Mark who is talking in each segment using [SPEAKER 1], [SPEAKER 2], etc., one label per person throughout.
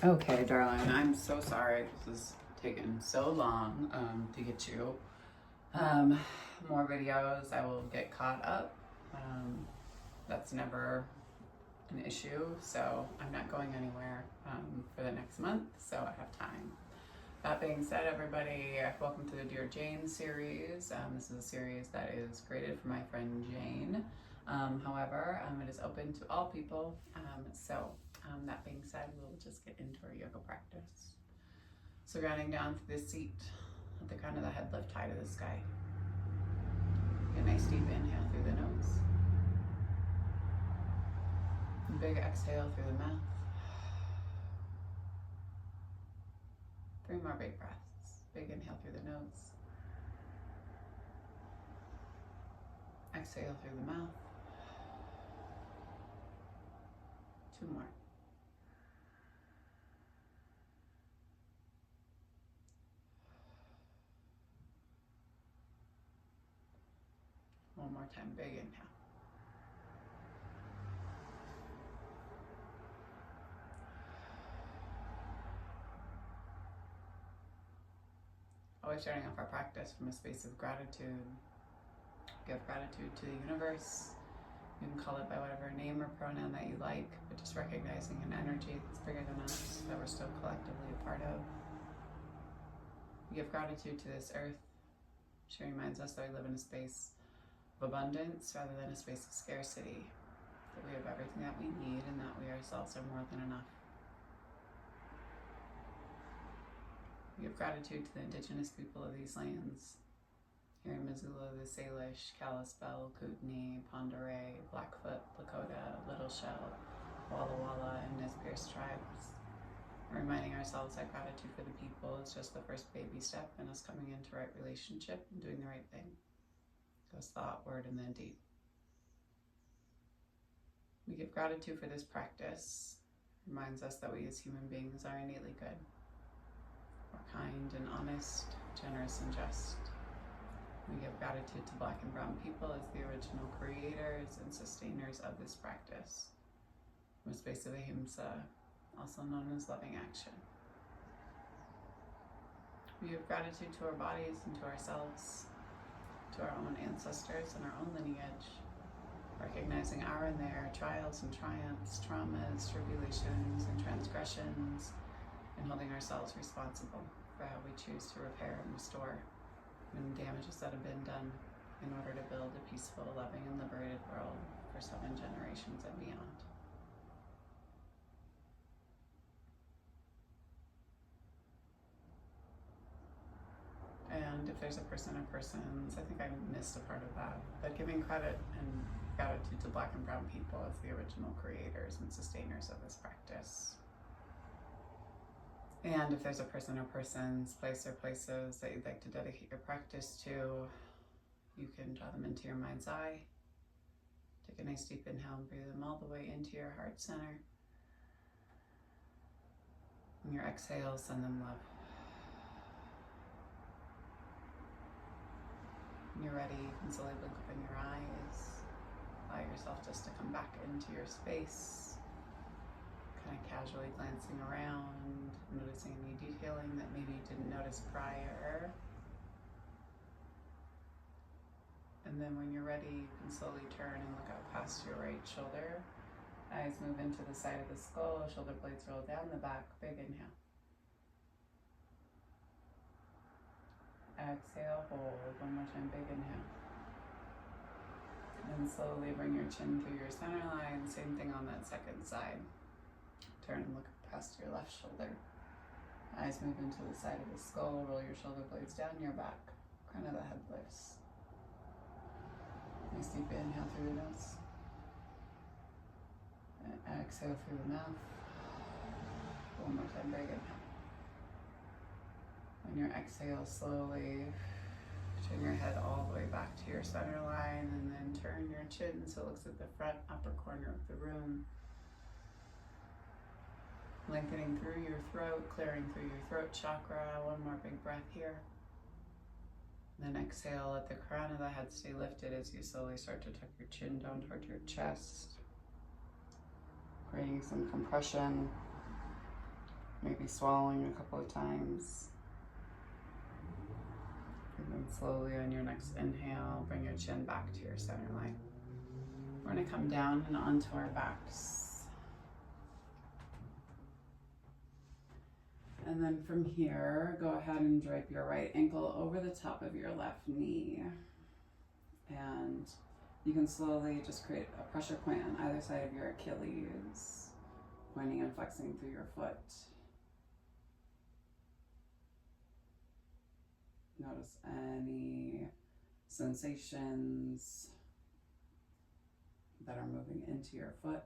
[SPEAKER 1] Okay, darling, I'm so sorry this is taking so long to get you more videos. I will get caught up. That's never an issue, so I'm not going anywhere for the next month, so I have time. That being said, everybody, welcome to the Dear Jane series. This is a series that is created for my friend Jane. However, it is open to all people. That being said, we'll just get into our yoga practice. So grounding down through the seat, let the crown of the head lift high to the sky. Get a nice deep inhale through the nose. And big exhale through the mouth. 3 more big breaths. Big inhale through the nose. Exhale through the mouth. 2 more. One more time, big inhale. Always starting off our practice from a space of gratitude. Give gratitude to the universe. You can call it by whatever name or pronoun that you like, but just recognizing an energy that's bigger than us, that we're still collectively a part of. We give gratitude to this earth. She reminds us that we live in a space of abundance rather than a space of scarcity, that we have everything that we need and that we ourselves are more than enough. We give gratitude to the indigenous people of these lands. Here in Missoula, the Salish, Kalispel, Kootenai, Pend Oreille, Blackfoot, Lakota, Little Shell, Walla Walla, and Nez Perce tribes. We're reminding ourselves that gratitude for the people is just the first baby step in us coming into right relationship and doing the right thing. It goes thought, word, and then deed. We give gratitude for this practice. It reminds us that we as human beings are innately good. We're kind and honest, generous and just. We give gratitude to Black and Brown people as the original creators and sustainers of this practice, from a space of ahimsa, also known as loving action. We give gratitude to our bodies and to ourselves, to our own ancestors and our own lineage, recognizing our and their trials and triumphs, traumas, tribulations, and transgressions, and holding ourselves responsible for how we choose to repair and restore and damages that have been done in order to build a peaceful, loving, and liberated world for 7 generations and beyond. And if there's a person or persons, I think I missed a part of that, but giving credit and gratitude to Black and Brown people as the original creators and sustainers of this practice. And if there's a person or persons, place or places that you'd like to dedicate your practice to, you can draw them into your mind's eye. Take a nice deep inhale and breathe them all the way into your heart center. And your exhale, send them love. When you're ready, you can slowly blink open your eyes. Allow yourself just to come back into your space. Kind of casually glancing around, noticing any detailing that maybe you didn't notice prior. And then when you're ready, you can slowly turn and look out past your right shoulder. Eyes move into the side of the skull, shoulder blades roll down the back, big inhale. Exhale, hold, one more time, big inhale. And then slowly bring your chin through your center line, same thing on that second side. Turn and look past your left shoulder. Eyes move into the side of the skull, roll your shoulder blades down your back, crown of the head lifts. Nice deep inhale through the nose. And exhale through the mouth. One more time, big inhale. On your exhale, slowly turn your head all the way back to your center line and then turn your chin so it looks at the front upper corner of the room. Lengthening through your throat, clearing through your throat chakra. One more big breath here. And then exhale, let the crown of the head stay lifted as you slowly start to tuck your chin down toward your chest. Creating some compression swallowing a couple of times. And then slowly on your next inhale, bring your chin back to your center line. We're going to come down and onto our backs. And then from here, go ahead and drape your right ankle over the top of your left knee. And you can slowly just create a pressure point on either side of your Achilles, pointing and flexing through your foot. Notice any sensations that are moving into your foot.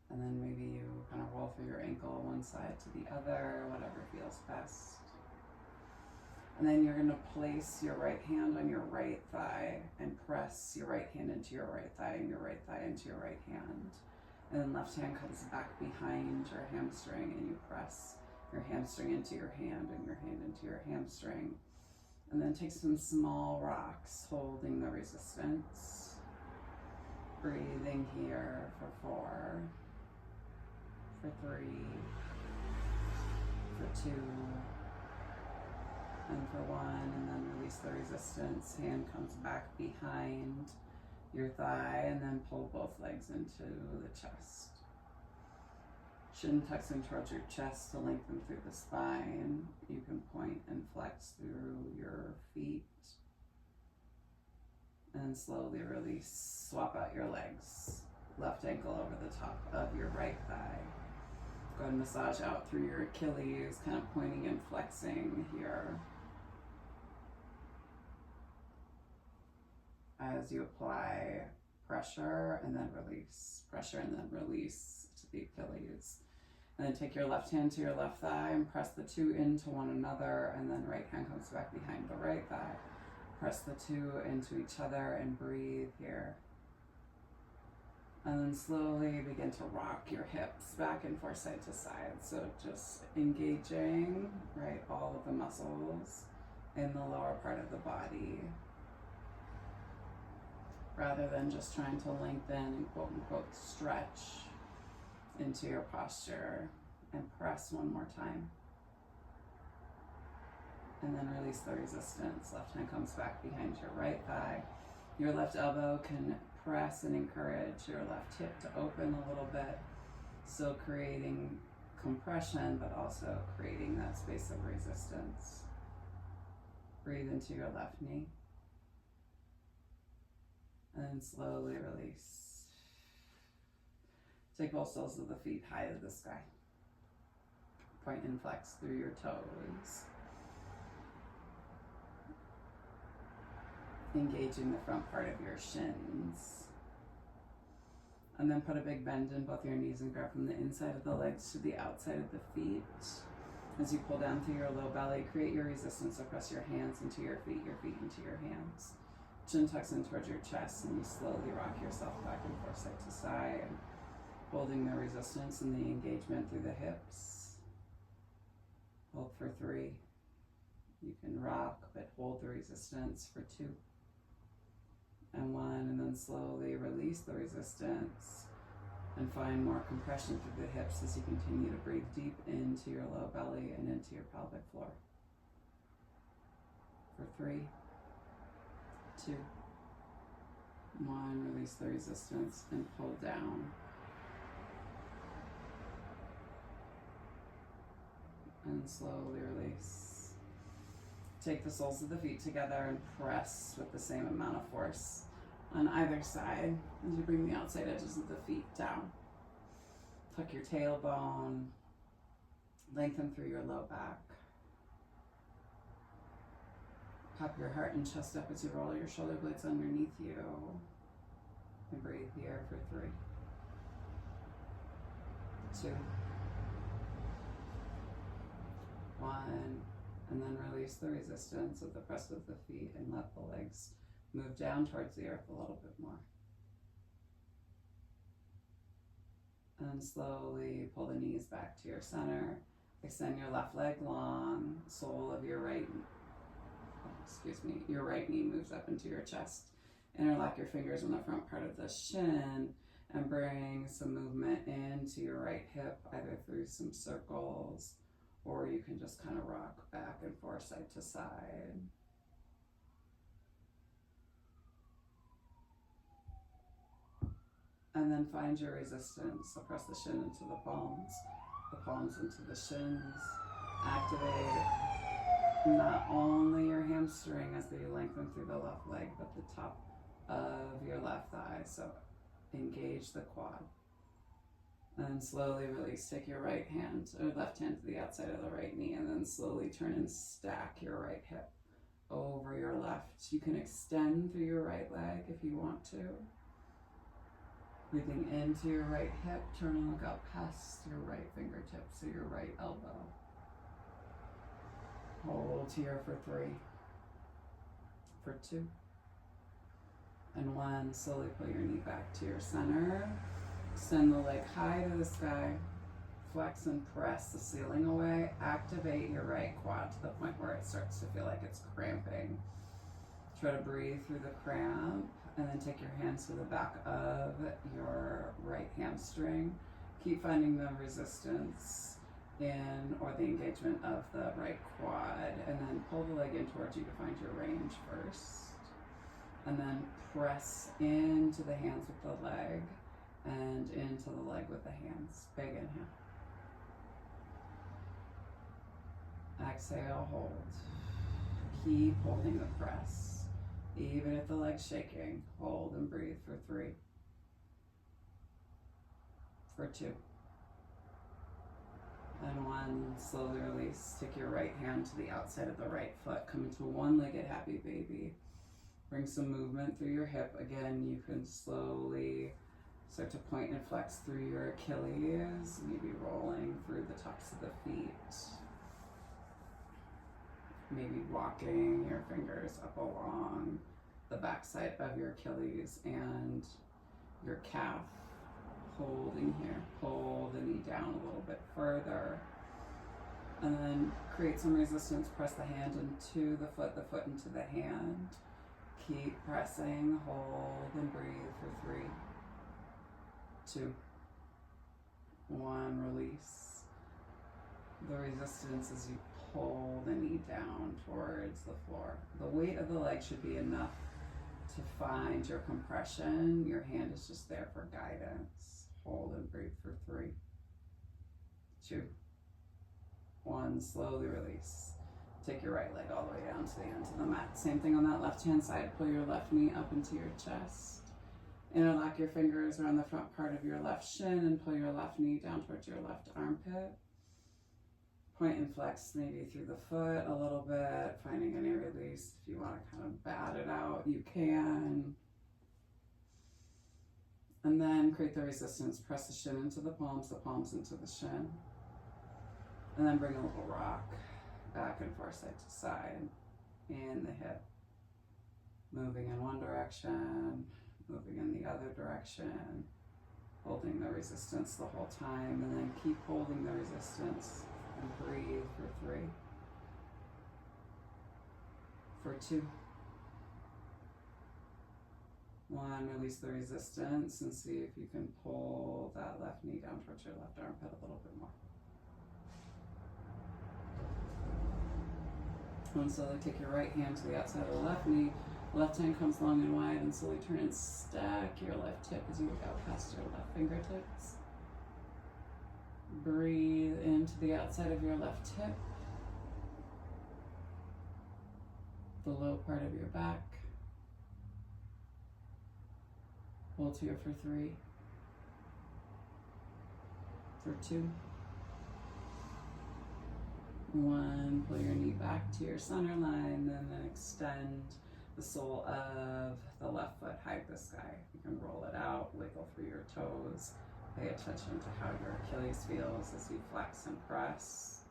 [SPEAKER 1] And then maybe you kind of roll through your ankle one side to the other, whatever feels best. And then you're going to place your right hand on your right thigh and press your right hand into your right thigh and your right thigh into your right hand. And then left hand comes back behind your hamstring and you press your hamstring into your hand and your hand into your hamstring. And then take some small rocks, holding the resistance. Breathing here for 4, for 3, for 2, and for 1, and then release the resistance. Hand comes back behind your thigh, and then pull both legs into the chest. Chin tucks in towards your chest to lengthen through the spine. You can point and flex through your feet. And slowly release, swap out your legs. Left ankle over the top of your right thigh. Go ahead and massage out through your Achilles, kind of pointing and flexing here. As you apply pressure and then release, pressure and then release to the Achilles. And then take your left hand to your left thigh and press the two into one another, and then right hand comes back behind the right thigh. Press the two into each other and breathe here. And then slowly begin to rock your hips back and forth side to side. So just engaging, right, all of the muscles in the lower part of the body, rather than just trying to lengthen and quote unquote stretch into your posture. And press one more time. And then release the resistance. Left hand comes back behind your right thigh. Your left elbow can press and encourage your left hip to open a little bit, still creating compression, but also creating that space of resistance. Breathe into your left knee. And then slowly release. Take both soles of the feet high to the sky. Point and flex through your toes. Engaging the front part of your shins. And then put a big bend in both your knees and grab from the inside of the legs to the outside of the feet. As you pull down through your low belly, create your resistance. So press your hands into your feet into your hands. Chin tucks in towards your chest, and you slowly rock yourself back and forth side to side, holding the resistance and the engagement through the hips. Hold for 3. You can rock, but hold the resistance for 2. And 1, and then slowly release the resistance and find more compression through the hips as you continue to breathe deep into your low belly and into your pelvic floor. For 3, 2, 1, release the resistance and pull down. And slowly release. Take the soles of the feet together and press with the same amount of force on either side as you bring the outside edges of the feet down. Tuck your tailbone, lengthen through your low back. Pop your heart and chest up as you roll your shoulder blades underneath you. And breathe here for 3, 2, 1, and then release the resistance of the press of the feet and let the legs move down towards the earth a little bit more. And slowly pull the knees back to your center. Extend your left leg long, sole of your right knee moves up into your chest. Interlock your fingers on the front part of the shin and bring some movement into your right hip, either through some circles or you can just kind of rock back and forth side to side. And then find your resistance. So press the shin into the palms into the shins. Activate not only your hamstring as you lengthen through the left leg, but the top of your left thigh. So engage the quad. And slowly release. Take your right hand or left hand to the outside of the right knee, and then slowly turn and stack your right hip over your left. You can extend through your right leg if you want to. Breathing into your right hip, turn and look out past your right fingertips or your right elbow. Hold here for 3, for 2, and 1. Slowly pull your knee back to your center. Extend the leg high to the sky. Flex and press the ceiling away. Activate your right quad to the point where it starts to feel like it's cramping. Try to breathe through the cramp, and then take your hands to the back of your right hamstring. Keep finding the resistance in or the engagement of the right quad, and then pull the leg in towards you to find your range first. And then press into the hands with the leg and into the leg with the hands. Big inhale. Exhale, hold. Keep holding the press. Even if the leg's shaking, hold and breathe for 3, for 2, and 1. Slowly release. Take your right hand to the outside of the right foot. Come into one-legged happy baby. Bring some movement through your hip. Again, you can slowly start to point and flex through your Achilles, maybe rolling through the tops of the feet. Maybe walking your fingers up along the backside of your Achilles and your calf. Holding here. Pull the knee down a little bit further. And then create some resistance. Press the hand into the foot into the hand. Keep pressing. Hold and breathe for 3, 2, 1. Release. The resistance as you pull the knee down towards the floor. The weight of the leg should be enough to find your compression. Your hand is just there for guidance. Hold and breathe for 3, 2, 1. Slowly release. Take your right leg all the way down to the end of the mat. Same thing on that left hand side. Pull your left knee up into your chest. Interlock your fingers around the front part of your left shin and pull your left knee down towards your left armpit. Point and flex maybe through the foot a little bit, finding any release. If you want to kind of bat it out, you can. And then create the resistance. Press the shin into the palms into the shin. And then bring a little rock back and forth side to side in the hip. Moving in one direction, moving in the other direction. Holding the resistance the whole time, and then keep holding the resistance. And breathe for 3, for 2, 1. Release the resistance and see if you can pull that left knee down towards your left armpit a little bit more. And slowly take your right hand to the outside of the left knee. Left hand comes long and wide, and slowly turn and stack your left hip as you look out past your left fingertips. Breathe into the outside of your left hip, the low part of your back. Hold here for 3, for 2, 1. Pull your knee back to your center line, and then extend the sole of the left foot high to the sky. You can roll it out, wiggle through your toes. Pay attention to how your Achilles feels as you flex and press.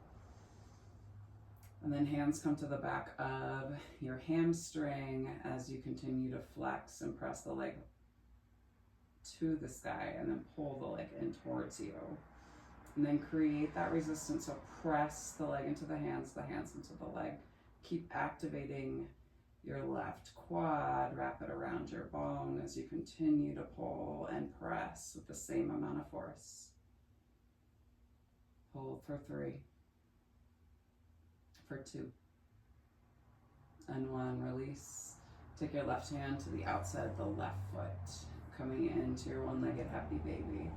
[SPEAKER 1] And then hands come to the back of your hamstring as you continue to flex and press the leg to the sky, and then pull the leg in towards you. And then create that resistance. So press the leg into the hands into the leg. Keep activating your left quad, wrap it around your bone as you continue to pull and press with the same amount of force. Hold for 3, for 2. And 1, release. Take your left hand to the outside of the left foot, coming into your one-legged happy baby.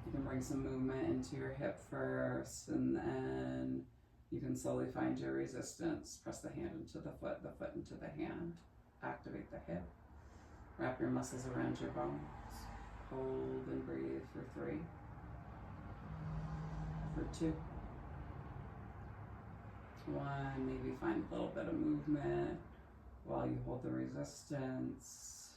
[SPEAKER 1] You can bring some movement into your hip first, and then you can slowly find your resistance. Press the hand into the foot into the hand. Activate the hip. Wrap your muscles around your bones. Hold and breathe for 3. For 2. 1, maybe find a little bit of movement while you hold the resistance.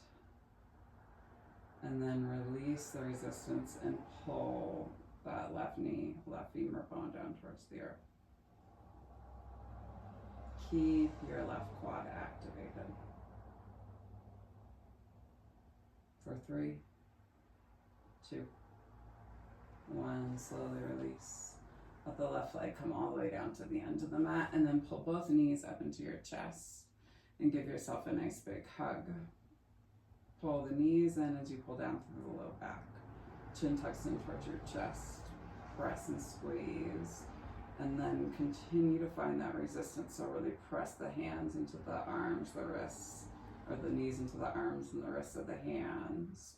[SPEAKER 1] And then release the resistance and pull that left knee, left femur bone down towards the earth. Keep your left quad activated. For 3, 2, 1, slowly release. Let the left leg come all the way down to the end of the mat, and then pull both knees up into your chest and give yourself a nice big hug. Pull the knees in as you pull down through the low back. Chin tucks in towards your chest. Press and squeeze. And then continue to find that resistance. So really press the hands into the arms, the wrists, or the knees into the arms and the wrists of the hands.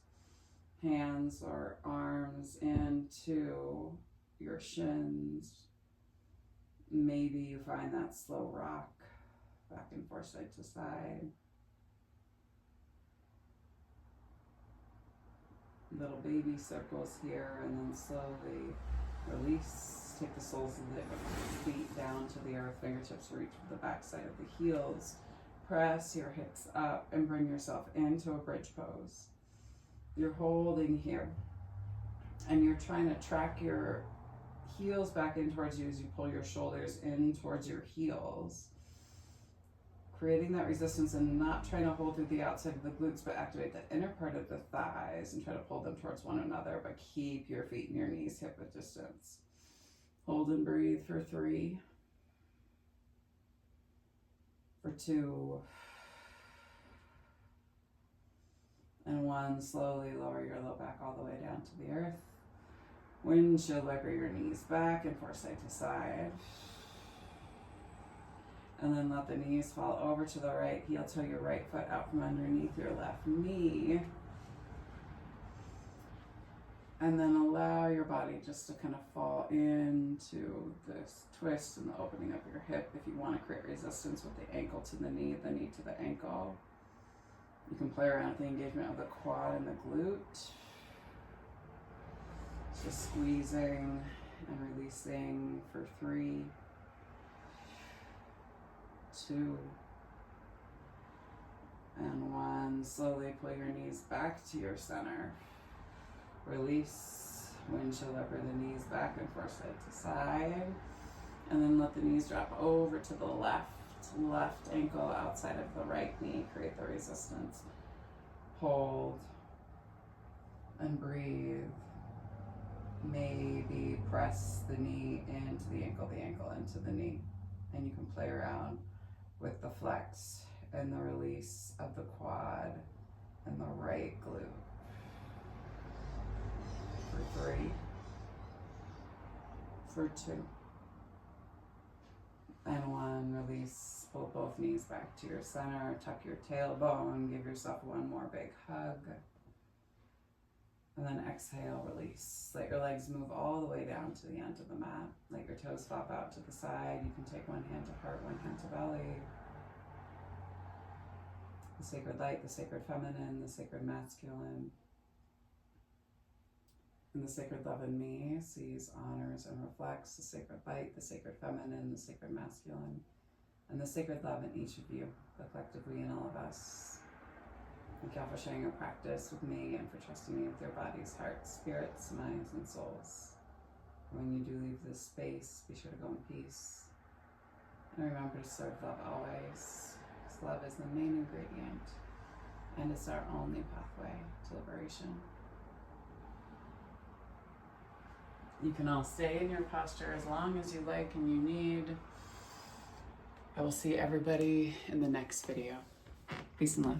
[SPEAKER 1] Hands or arms into your shins. Maybe you find that slow rock back and forth, side to side. Little baby circles here, and then slowly release. Take the soles of the feet down to the earth. Fingertips reach for the back side of the heels. Press your hips up and bring yourself into a bridge pose. You're holding here, and you're trying to track your heels back in towards you as you pull your shoulders in towards your heels, creating that resistance and not trying to hold through the outside of the glutes, but activate the inner part of the thighs and try to pull them towards one another, but keep your feet and your knees hip width distance. Hold and breathe for 3, for 2, and 1. Slowly lower your low back all the way down to the earth. Windshield wiper your knees back and forth side to side. And then let the knees fall over to the right. Heel toe your right foot out from underneath your left knee. And then allow your body just to kind of fall into this twist and the opening of your hip. If you want to create resistance with the ankle to the knee to the ankle. You can play around with the engagement of the quad and the glute. Just squeezing and releasing for 3, 2, and 1. Slowly pull your knees back to your center. Release. Windshield wiper the knees back and forth side to side. And then let the knees drop over to the left ankle outside of the right knee. Create the resistance. Hold and breathe. Maybe press the knee into the ankle into the knee. And you can play around with the flex and the release of the quad and the right glute. For 3, for 2, and 1. Release. Pull both knees back to your center. Tuck your tailbone. Give yourself one more big hug. And then exhale, release. Let your legs move all the way down to the end of the mat. Let your toes flop out to the side. You can take one hand to heart, one hand to belly. The sacred light, the sacred feminine, the sacred masculine. And the sacred love in me sees, honors, and reflects the sacred light, the sacred feminine, the sacred masculine, and the sacred love in each of you, but collectively in all of us. Thank y'all for sharing your practice with me and for trusting me with your bodies, hearts, spirits, minds, and souls. When you do leave this space, be sure to go in peace. And remember to serve love always, because love is the main ingredient, and it's our only pathway to liberation. You can all stay in your posture as long as you like and you need. I will see everybody in the next video. Peace and love.